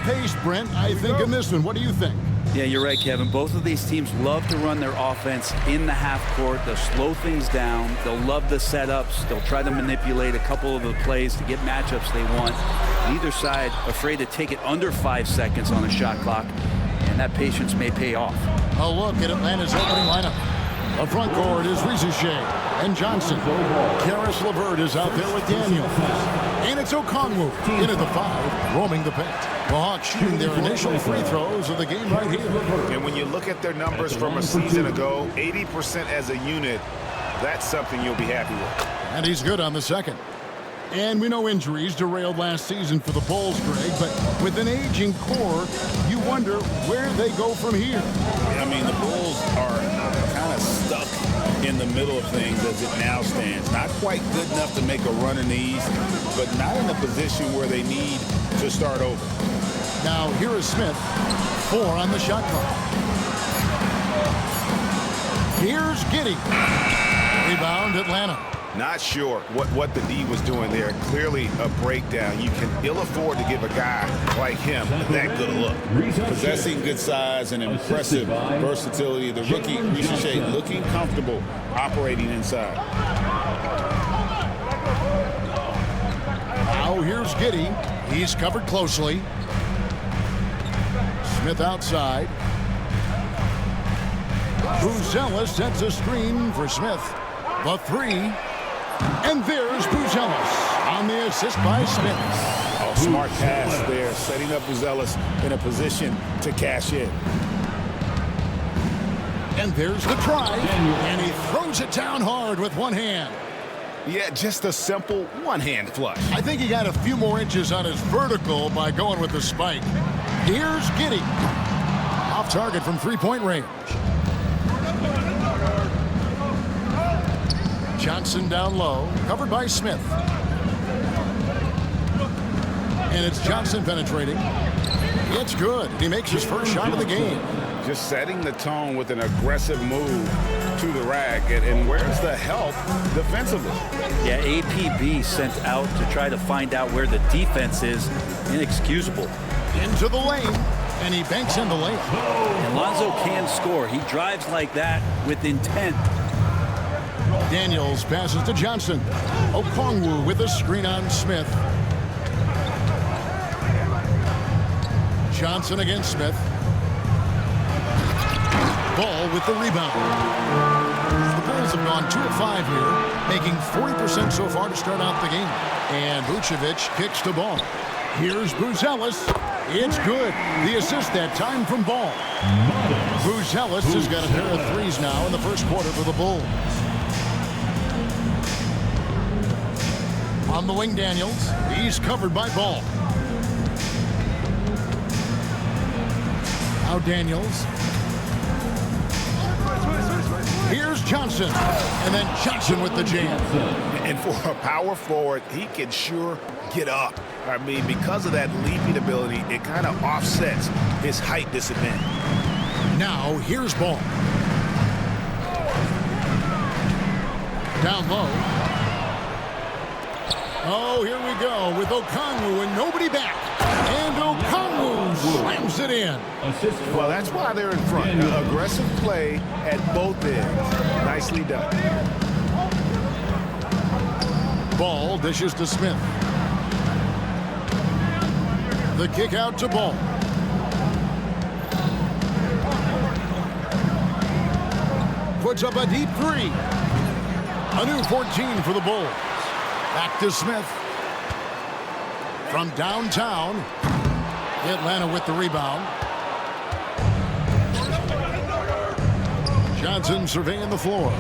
pace, Brent, I think, in this one. What do you think? Yeah, you're right, Kevin. Both of these teams love to run their offense in the half court. They'll slow things down. They'll love the setups. They'll try to manipulate a couple of the plays to get matchups they want. Neither side afraid to take it under 5 seconds on the shot clock, and that patience may pay off. A look at Atlanta's opening lineup. The front court is Rizichet and Johnson. Karis LeVert is out there with Daniel. And it's Okongwu in at the 5, roaming the paint. The Hawks shooting their initial free throws of the game right here. And when you look at their numbers from a season ago, 80% as a unit, that's something you'll be happy with. And he's good on the second. And we know injuries derailed last season for the Bulls, Greg, but with an aging core, you wonder where they go from here. I mean, the Bulls are kind of stuck in the middle of things as it now stands. Not quite good enough to make a run in the East, but not in a position where they need to start over. Now, here is Smith. 4 on the shot clock. Here's Giddey. Rebound, Atlanta. Not sure what the D was doing there. Clearly a breakdown. You can ill afford to give a guy like him that good a look. Possessing good size and impressive versatility. The rookie, Rizichet, looking comfortable operating inside. Now here's Giddey. He's covered closely. Smith outside. Buzelis sets a screen for Smith. The 3. And there's Buzelis on the assist by Smith. Oh, smart pass there, setting up Buzelis in a position to cash in. And there's the try, and he throws it down hard with one hand. Yeah, just a simple one-hand flush. I think he got a few more inches on his vertical by going with the spike. Here's Giddey. Off target from three-point range. Johnson down low, covered by Smith. And it's Johnson penetrating. It's good. He makes his first shot of the game. Just setting the tone with an aggressive move to the rack. And where's the help defensively? Yeah, APB sent out to try to find out where the defense is. Inexcusable. Into the lane, and he banks in the lane. And Lonzo can score. He drives like that with intent. Daniels passes to Johnson. Okongwu with a screen on Smith. Johnson against Smith. Ball with the rebound. The Bulls have gone 2 of 5 here, making 40% so far to start out the game. And Vucevic kicks to Ball. Here's Buzelis. It's good. The assist that time from Ball. Buzelis has got a pair of threes now in the first quarter for the Bulls. On the wing, Daniels. He's covered by Ball. Now Daniels. Here's Johnson. And then Johnson with the jam. And for a power forward, he can sure get up. I mean, because of that leaping ability, it kind of offsets his height disadvantage. Now here's Ball. Down low. Oh, here we go with Okongwu and nobody back. And Okongwu slams it in. Well, that's why they're in front. Aggressive play at both ends. Nicely done. Ball dishes to Smith. The kick out to Ball. Puts up a deep 3. A new 14 for the Bulls. Back to Smith. From downtown. Atlanta with the rebound. Johnson surveying the floor.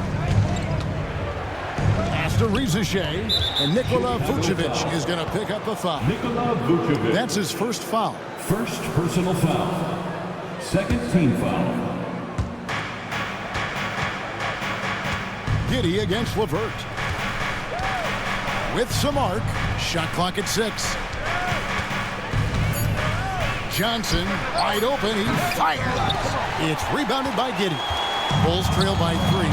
Pass to Rizichet. And Nikola Vucevic is going to pick up the foul. That's his first foul. First personal foul. Second team foul. Giddey against LeVert. With some arc. Shot clock at 6. Johnson wide open. He fires. It's rebounded by Giddey. Bulls trail by 3.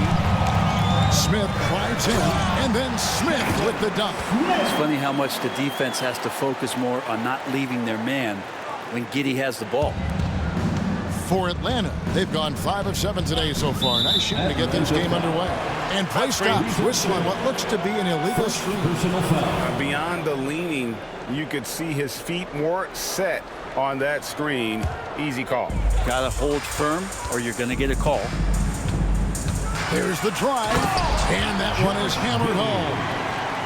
Smith drives in. And then Smith with the dunk. It's funny how much the defense has to focus more on not leaving their man when Giddey has the ball. For Atlanta, they've gone 5 of 7 today so far. Nice shooting to get this game underway. And play stops, whistling what looks to be an illegal screen. Beyond the leaning, you could see his feet more set on that screen. Easy call. Got to hold firm or you're going to get a call. There's the drive, and that one is hammered home.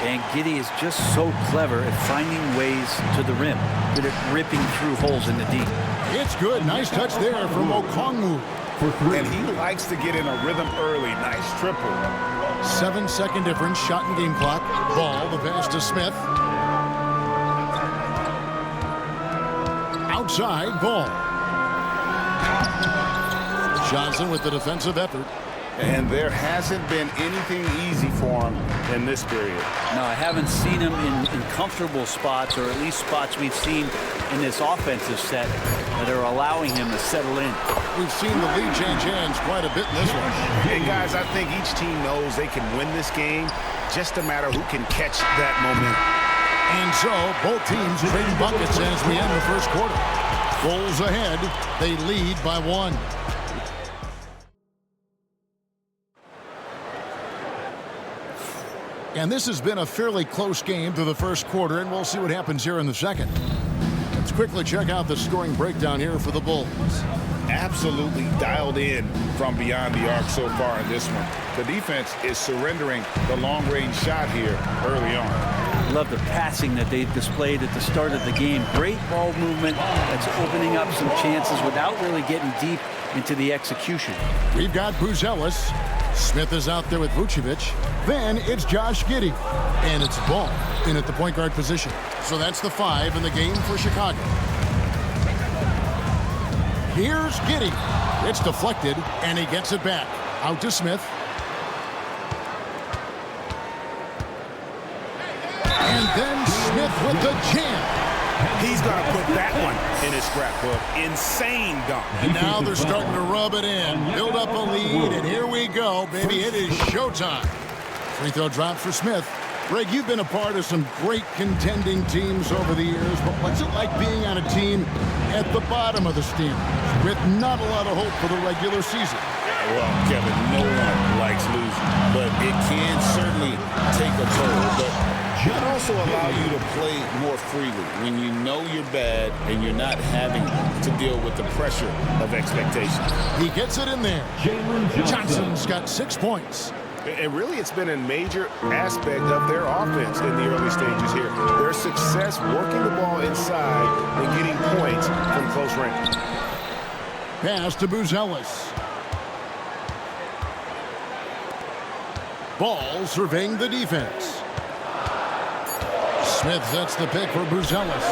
And Giddey is just so clever at finding ways to the rim, good at ripping through holes in the deep. It's good. Nice touch there from Okongwu. And he likes to get in a rhythm early. Nice triple. 7-second difference, shot and game clock. Ball, the pass to Smith. Outside, ball. Johnson with the defensive effort. And there hasn't been anything easy for him in this period. No, I haven't seen him in comfortable spots, or at least spots we've seen in this offensive set that are allowing him to settle in. We've seen the lead change hands quite a bit in this one. And guys, I think each team knows they can win this game. Just a matter who can catch that momentum. And so, both teams trading buckets as we end the first quarter. Bulls ahead. They lead by 1. And this has been a fairly close game through the first quarter, and we'll see what happens here in the second. Let's quickly check out the scoring breakdown here for the Bulls. Absolutely dialed in from beyond the arc so far in this one. The defense is surrendering the long-range shot here early on. Love the passing that they displayed at the start of the game. Great ball movement that's opening up some chances without really getting deep into the execution. We've got Buzelis. Smith is out there with Vucevic. Then it's Josh Giddey. And it's Ball in at the point guard position. So that's the 5 in the game for Chicago. Here's Giddey. It's deflected, and he gets it back. Out to Smith. And then Smith with the jam. He's going to put that one in his scrapbook. Insane dunk. And now they're starting to rub it in. Build up a lead, and here we go, baby. It is showtime. Free throw drop for Smith. Greg, you've been a part of some great contending teams over the years, but what's it like being on a team at the bottom of the standings with not a lot of hope for the regular season? Well, Kevin, no one likes losing, but it can certainly take a toll. But it can also allow you to play more freely when you know you're bad and you're not having to deal with the pressure of expectations. He gets it in there. Johnson's got 6 points. And really, it's been a major aspect of their offense in the early stages here. Their success working the ball inside and getting points from close range. Pass to Buzelis. Ball surveying the defense. Smith sets the pick for Buzelis.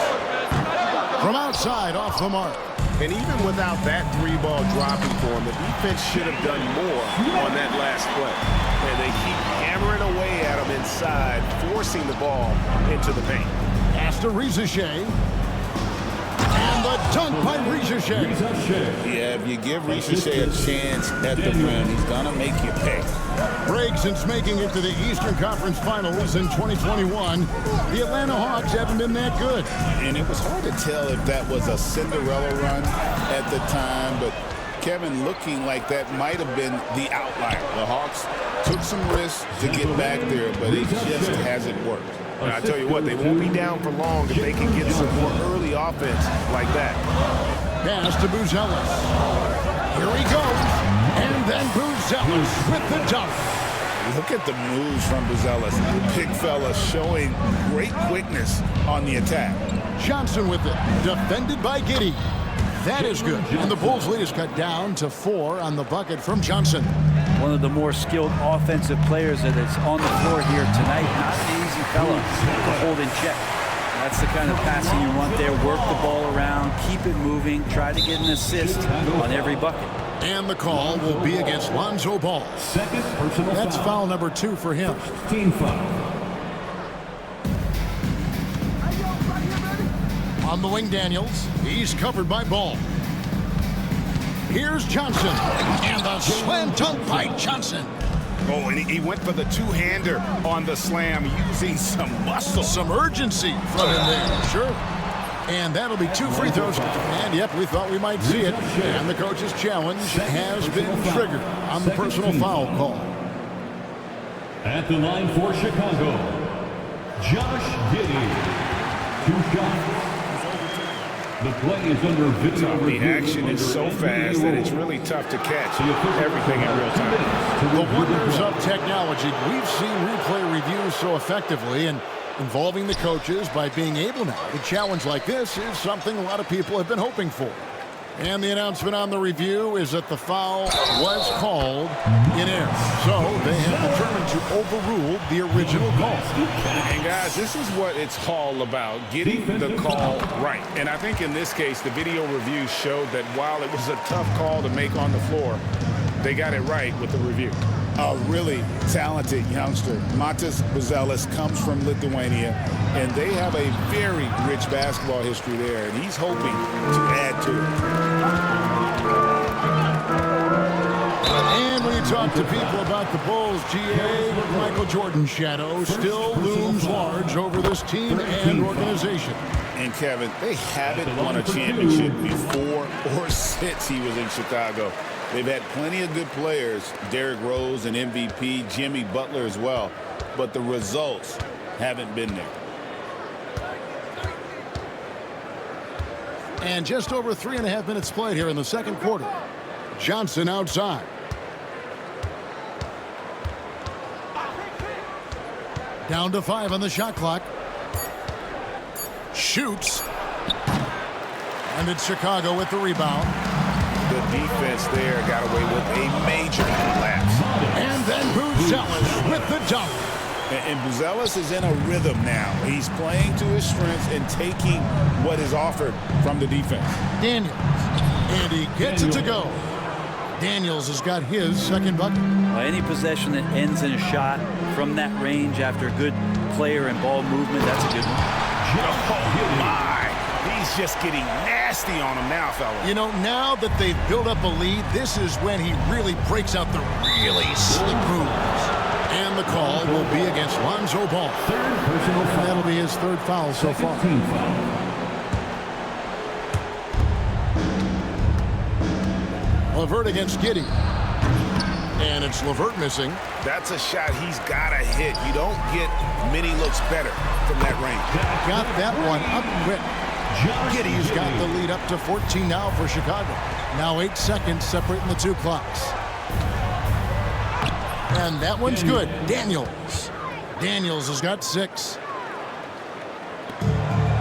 From outside, off the mark. And even without that 3-ball dropping for him, the defense should have done more on that last play. And they keep hammering away at him inside, forcing the ball into the paint. Pass to Rizichet. And the dunk by Rizichet. Yeah, if you give Ricochet a chance at the rim, he's going to make you pay. Greg, since making it to the Eastern Conference Finals in 2021, the Atlanta Hawks haven't been that good. And it was hard to tell if that was a Cinderella run at the time, but Kevin, looking like that might have been the outlier. The Hawks took some risks to get back there, but it just hasn't worked. And I tell you what, they won't be down for long if they can get some more early offense like that. Pass to Buzelis. Here he goes. And then Buzelis with the dunk. Look at the moves from Buzelis. Big fella showing great quickness on the attack. Johnson with it. Defended by Giddey. That is good. And the Bulls' lead is cut down to 4 on the bucket from Johnson. One of the more skilled offensive players that is on the floor here tonight. Not an easy fella to hold in check. That's the kind of passing you want there. Work the ball around, keep it moving, try to get an assist on every bucket. And the call will be against Lonzo Ball. Second personal That's foul number 2 for him. Team foul. On the wing, Daniels. He's covered by Ball. Here's Johnson. And the slam dunk by Johnson. Oh, and he went for the two-hander on the slam, using some muscle. Some urgency from him there. Sure. And that'll be 2 free throws. And, yep, we thought we might see it. And the coach's challenge has been triggered on the personal foul call. At the line for Chicago, Josh Giddey. 2 shots. The play is under video review. The action is so fast that it's really tough to catch everything in real time. The wonders of technology. We've seen replay reviews so effectively, and involving the coaches by being able now to challenge like this is something a lot of people have been hoping for. And the announcement on the review is that the foul was called in error. So they have determined to overrule the original call. And guys, this is what it's all about, getting the call right. And I think in this case, the video review showed that while it was a tough call to make on the floor, they got it right with the review. A really talented youngster. Matas Buzelis comes from Lithuania, and they have a very rich basketball history there, and he's hoping to add to it. And when you talk to people about the Bulls, GA, Michael Jordan's shadow still looms large over this team and organization. And Kevin, they haven't won a championship before or since he was in Chicago. They've had plenty of good players, Derrick Rose and MVP, Jimmy Butler as well, but the results haven't been there. And just over 3.5 minutes played here in the second quarter. Johnson outside. Down to 5 on the shot clock. Shoots. And it's Chicago with the rebound. The defense there got away with a major collapse. And then Buzelis with the dunk. And Buzelis is in a rhythm now. He's playing to his strengths and taking what is offered from the defense. Daniels. And he gets it to go. Daniels has got his second bucket. Any possession that ends in a shot from that range after good player and ball movement, that's a good one. Oh, my. He's just getting nasty on him now, fella. You know, now that they've built up a lead, this is when he really breaks out the really slick moves. And the call will be against Lonzo Ball. Third personal foul. That'll be his third foul so far. Team foul. LeVert against Giddey. And it's LeVert missing. That's a shot he's got to hit. You don't get many looks better from that range. Got that one up quick. Giddey's got the lead up to 14 now for Chicago. Now 8 seconds separating the two clocks. And that one's good. Daniels. Daniels has got 6.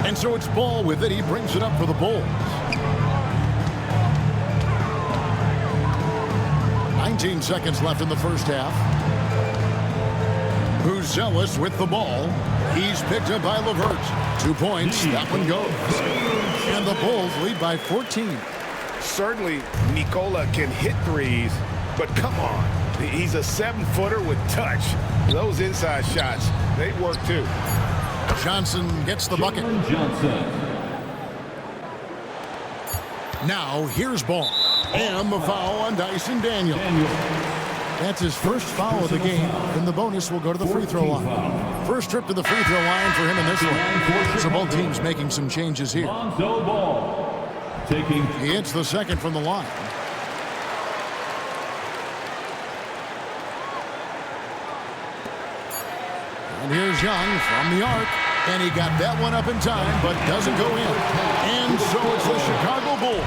And so it's Ball with it. He brings it up for the Bulls. 19 seconds left in the first half. Buzelis with the ball. He's picked up by LeVert. 2 points. That one goes. And the Bulls lead by 14. Certainly, Nikola can hit threes, but come on. He's a 7-footer with touch. Those inside shots, they work too. Johnson gets the bucket. Johnson. Now, here's Ball. And the foul on Dyson Daniels. That's his first foul of the game, and the bonus will go to the free throw line. First trip to the free throw line for him in this one. So both teams making some changes here. Lonzo Ball. Taking. He hits the second from the line. And here's Young from the arc. And he got that one up in time, but doesn't go in. And so it's the Chicago Bulls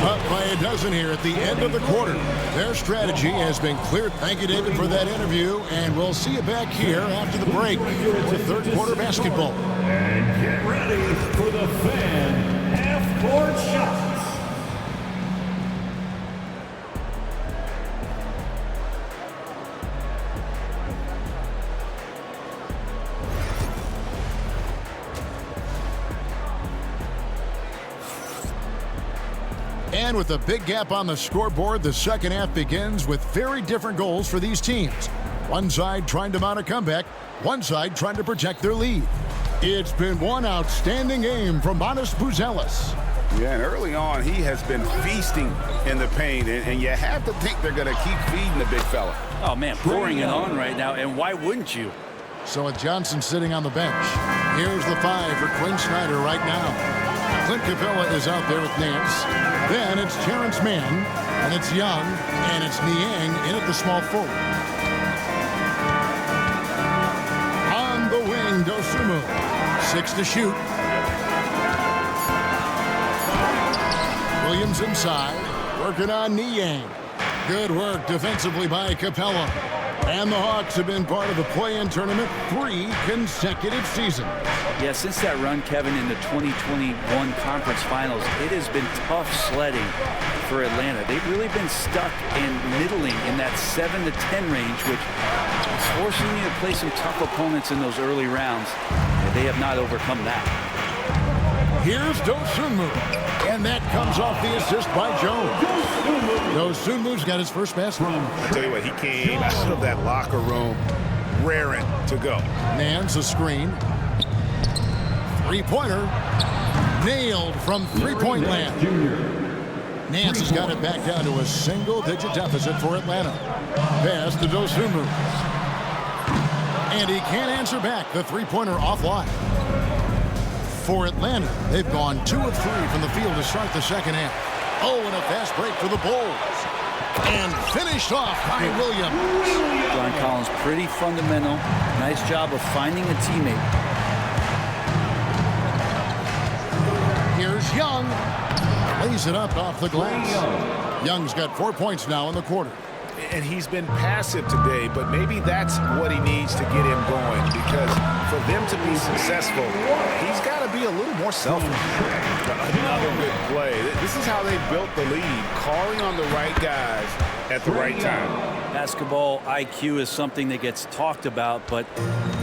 up by a dozen here at the end of the quarter. Their strategy has been clear. Thank you, David, for that interview. And we'll see you back here after the break with third quarter basketball. And get ready for the fan half-court shots. And with a big gap on the scoreboard, the second half begins with very different goals for these teams. One side trying to mount a comeback, one side trying to protect their lead. It's been one outstanding game from Matas Buzelis. Yeah, and early on, he has been feasting in the paint, and you have to think they're going to keep feeding the big fella. Oh, man, pouring it on right now, and why wouldn't you? So with Johnson sitting on the bench, here's the 5 for Quinn Snyder right now. Clint Capella is out there with Nance. Then it's Terrence Mann, and it's Young, and it's Niang in at the small forward. On the wing, Dosunmu. 6 to shoot. Williams inside, working on Niang. Good work defensively by Capella. And the Hawks have been part of the play-in tournament 3 consecutive seasons. Yeah, since that run, Kevin, in the 2021 conference finals, it has been tough sledding for Atlanta. They've really been stuck in middling in that 7 to 10 range, which is forcing you to play some tough opponents in those early rounds. And they have not overcome that. Here's Dosunmu, and that comes off the assist by Jones. Dosunmu's got his first basket. I tell you what, he came out of that locker room raring to go. Nance a screen. Three-pointer. Nailed from three-point land. Nance has got it back down to a single-digit deficit for Atlanta. Pass to Dosunmu. And he can't answer back. The three-pointer offline. For Atlanta, they've gone 2 of 3 from the field to start the second half. Oh, and a fast break for the Bulls. And finished off by Williams. John Collins, pretty fundamental. Nice job of finding a teammate. Here's Young. Lays it up off the glass. Young's got 4 points now in the quarter. And he's been passive today, but maybe that's what he needs to get him going, because for them to be successful, he's got to be a little more selfish. Another good play. This is how they built the lead, calling on the right guys at the right time. Basketball IQ is something that gets talked about, but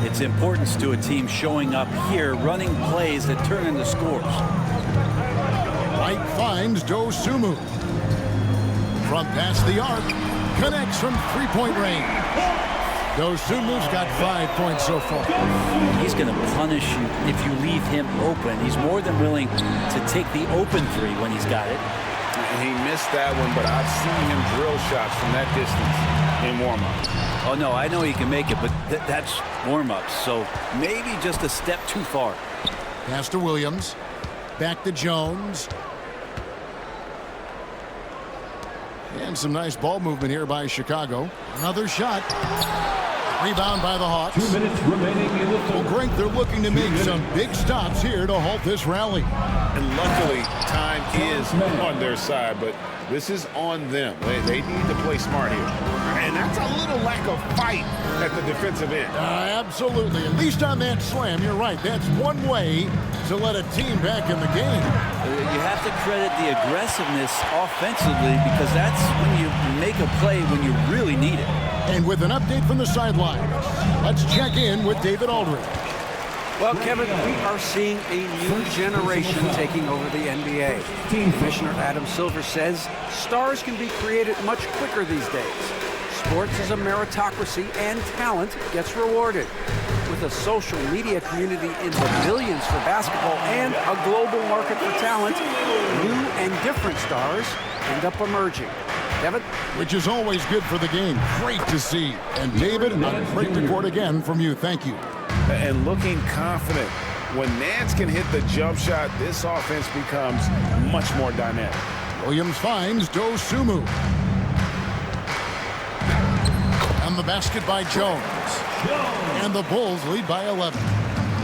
its importance to a team showing up here, running plays that turn into scores. White finds Dosunmu. From past the arc. Connects from three-point range. Dosunmu's got 5 points so far. He's going to punish you if you leave him open. He's more than willing to take the open three when he's got it. He missed that one, but I've seen him drill shots from that distance in warm-up. Oh, no, I know he can make it, but that's warm-ups. So maybe just a step too far. Pass to Williams. Back to Jones. And some nice ball movement here by Chicago. Another shot. Rebound by the Hawks. 2 minutes remaining in the Well, Greg, they're looking to make some big stops here to halt this rally. And luckily, time is on their side, but this is on them. They need to play smart here. And that's a little lack of fight at the defensive end. Absolutely. At least on that slam, you're right. That's one way to let a team back in the game. You have to credit the aggressiveness offensively, because that's when you make a play when you really need it. And with an update from the sideline, let's check in with David Aldridge. Well, Kevin, we are seeing a new generation taking over the NBA. Commissioner Adam Silver says stars can be created much quicker these days. Sports is a meritocracy, and talent gets rewarded. With a social media community in the billions for basketball and a global market for talent, new and different stars end up emerging. Kevin? Which is always good for the game. Great to see. And David, a great report again from you. Thank you. And looking confident. When Nance can hit the jump shot, this offense becomes much more dynamic. Williams finds Dosunmu. And the basket by Jones. And the Bulls lead by 11.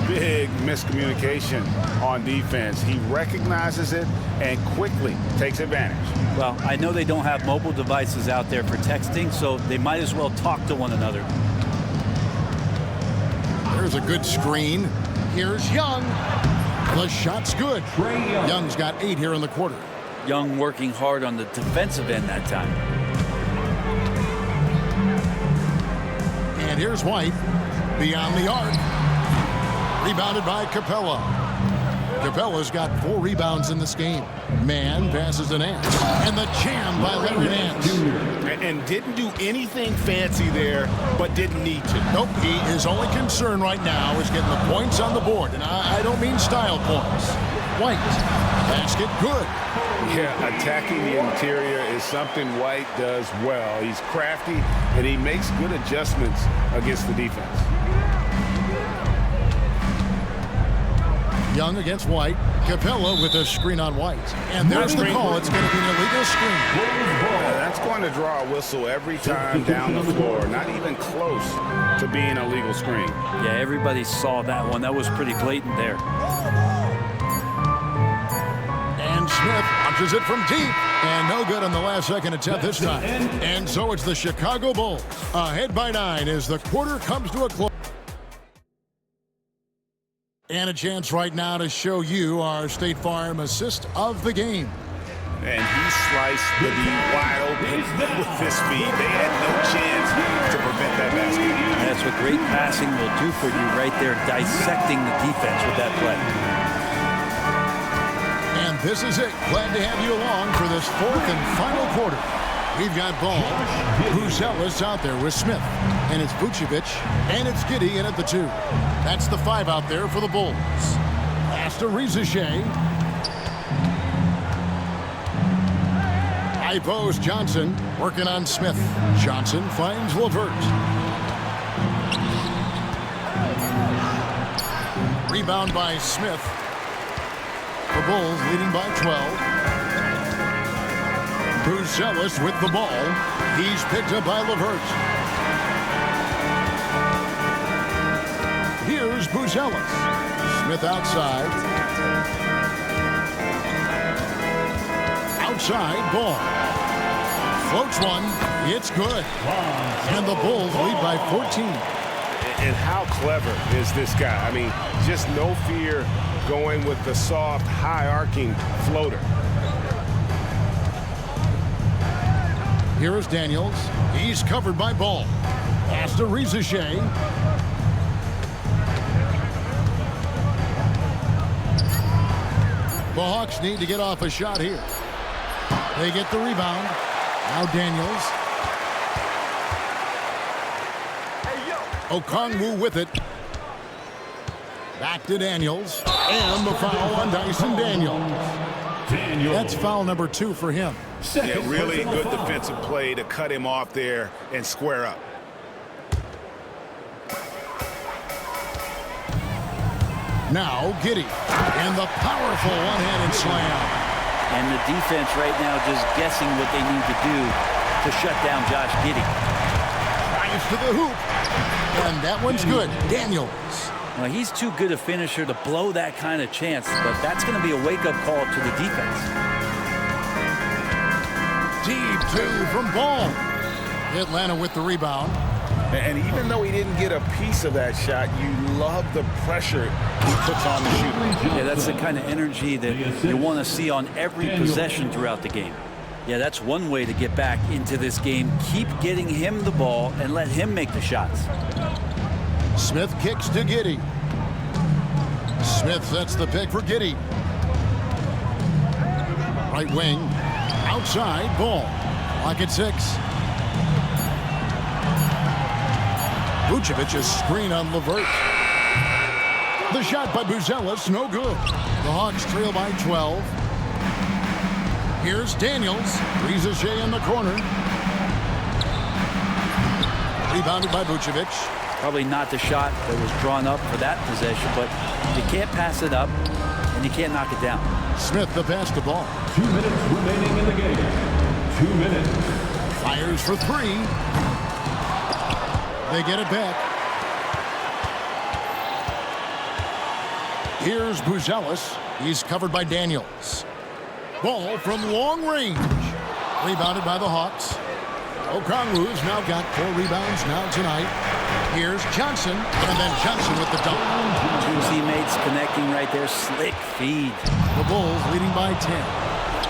Big miscommunication on defense. He recognizes it and quickly takes advantage. Well, I know they don't have mobile devices out there for texting, so they might as well talk to one another. There's a good screen. Here's Young. The shot's good. Young's got 8 here in the quarter. Young working hard on the defensive end that time. And here's White. Beyond the arc. Rebounded by Capella. Capella's got 4 rebounds in this game. Mann passes to Nance. And the jam by Larry Nance. And didn't do anything fancy there, but didn't need to. Nope, his only concern right now is getting the points on the board. And I don't mean style points. White. Basket good. Yeah, attacking the interior is something White does well. He's crafty, and he makes good adjustments against the defense. Young against White. Capella with a screen on White. And there's the call. It's going to be an illegal screen. That's going to draw a whistle every time down the floor. Not even close to being a legal screen. Yeah, everybody saw that one. That was pretty blatant there. And Smith punches it from deep. And no good on the last second attempt this time. And so it's the Chicago Bulls ahead by 9 as the quarter comes to a close. And a chance right now to show you our State Farm assist of the game. And he sliced the D wide open with his speed. They had no chance to prevent that basket. That's what great passing will do for you right there, dissecting the defense with that play. And this is it. Glad to have you along for this fourth and final quarter. We've got ball. Buzelis out there with Smith. And it's Vucevic. And it's Giddey in at the 2. That's the 5 out there for the Bulls. Pass to Rizachet. High post Johnson working on Smith. Johnson finds LeVert. Rebound by Smith. The Bulls leading by 12. Buzelis with the ball. He's picked up by LeVert. Here's Buzelis. Smith outside. Outside ball. Floats one. It's good. And the Bulls lead by 14. And how clever is this guy? I mean, just no fear going with the soft, high-arcing floater. Here is Daniels. He's covered by Ball. Pass to Rizachet. The Hawks need to get off a shot here. They get the rebound. Now Daniels. Okongwu with it. Back to Daniels. And the foul on Dyson Daniels. That's foul number 2 for him. Yeah, really good defensive play to cut him off there and square up. Now Giddey. And the powerful one-handed slam. And the defense right now just guessing what they need to do to shut down Josh Giddey. Drives to the hoop. And that one's good. Daniels. Well, he's too good a finisher to blow that kind of chance, but that's going to be a wake-up call to the defense. Deep 2 from Ball. Atlanta with the rebound. And even though he didn't get a piece of that shot, you love the pressure he puts on the shooter. Yeah, that's the kind of energy that you want to see on every possession throughout the game. Yeah, that's one way to get back into this game. Keep getting him the ball and let him make the shots. Smith kicks to Giddey. Smith sets the pick for Giddey. Right wing. Outside Ball. Clock at 6. Vucevic's screen on LeVert. The shot by Buzelis, no good. The Hawks trail by 12. Here's Daniels. Rizachet in the corner. Rebounded by Vucevic. Probably not the shot that was drawn up for that possession, but you can't pass it up and you can't knock it down. Smith the pass to Ball. 2 minutes remaining in the game. 2 minutes. Fires for 3. They get it back. Here's Buzelis. He's covered by Daniels. Ball from long range. Rebounded by the Hawks. Okongwu's now got 4 rebounds now tonight. Here's Johnson, and then Johnson with the dunk. 2 teammates connecting right there. Slick feed. The Bulls leading by 10.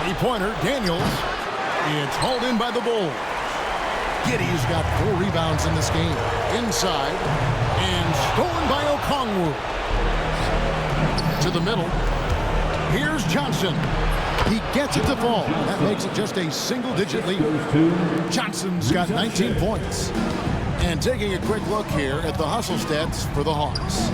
3-pointer, Daniels. It's hauled in by the Bulls. Giddey's got 4 rebounds in this game. Inside, and stolen by Okongwu. To the middle. Here's Johnson. He gets it to fall. That makes it just a single-digit lead. Johnson's got 19 points. And taking a quick look here at the hustle stats for the Hawks.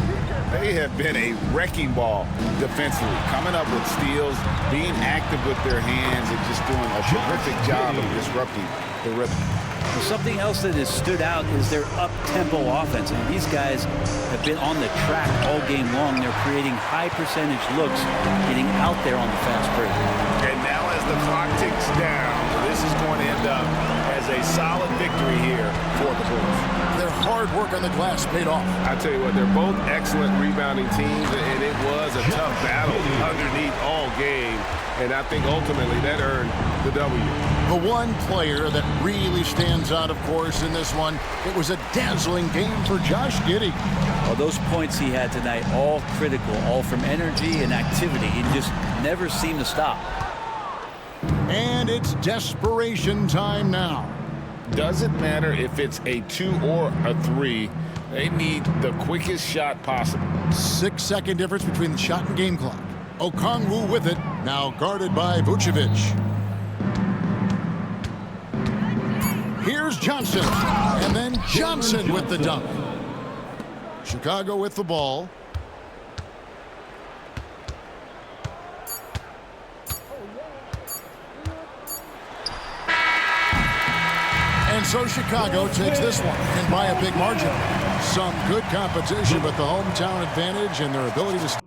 They have been a wrecking ball defensively, coming up with steals, being active with their hands, and just doing a terrific job of disrupting the rhythm. Well, something else that has stood out is their up-tempo offense. And these guys have been on the track all game long. They're creating high-percentage looks, getting out there on the fast break. And now as the clock ticks down, this is going to end up as a solid victory here for the Bulls. Their hard work on the glass paid off. I tell you what, they're both excellent rebounding teams, and it was a tough battle underneath all game. And I think ultimately that earned the W. The one player that really stands out, of course, in this one, it was a dazzling game for Josh Giddey. Well, those points he had tonight, all critical, all from energy and activity. He just never seemed to stop. And it's desperation time now. Doesn't matter if it's a 2 or a 3. They need the quickest shot possible. 6-second difference between the shot and game clock. Okongwu with it, now guarded by Vucevic. Here's Johnson, and then Johnson with the dunk. Chicago with the ball. And so Chicago takes this one, and by a big margin. Some good competition, but the hometown advantage and their ability to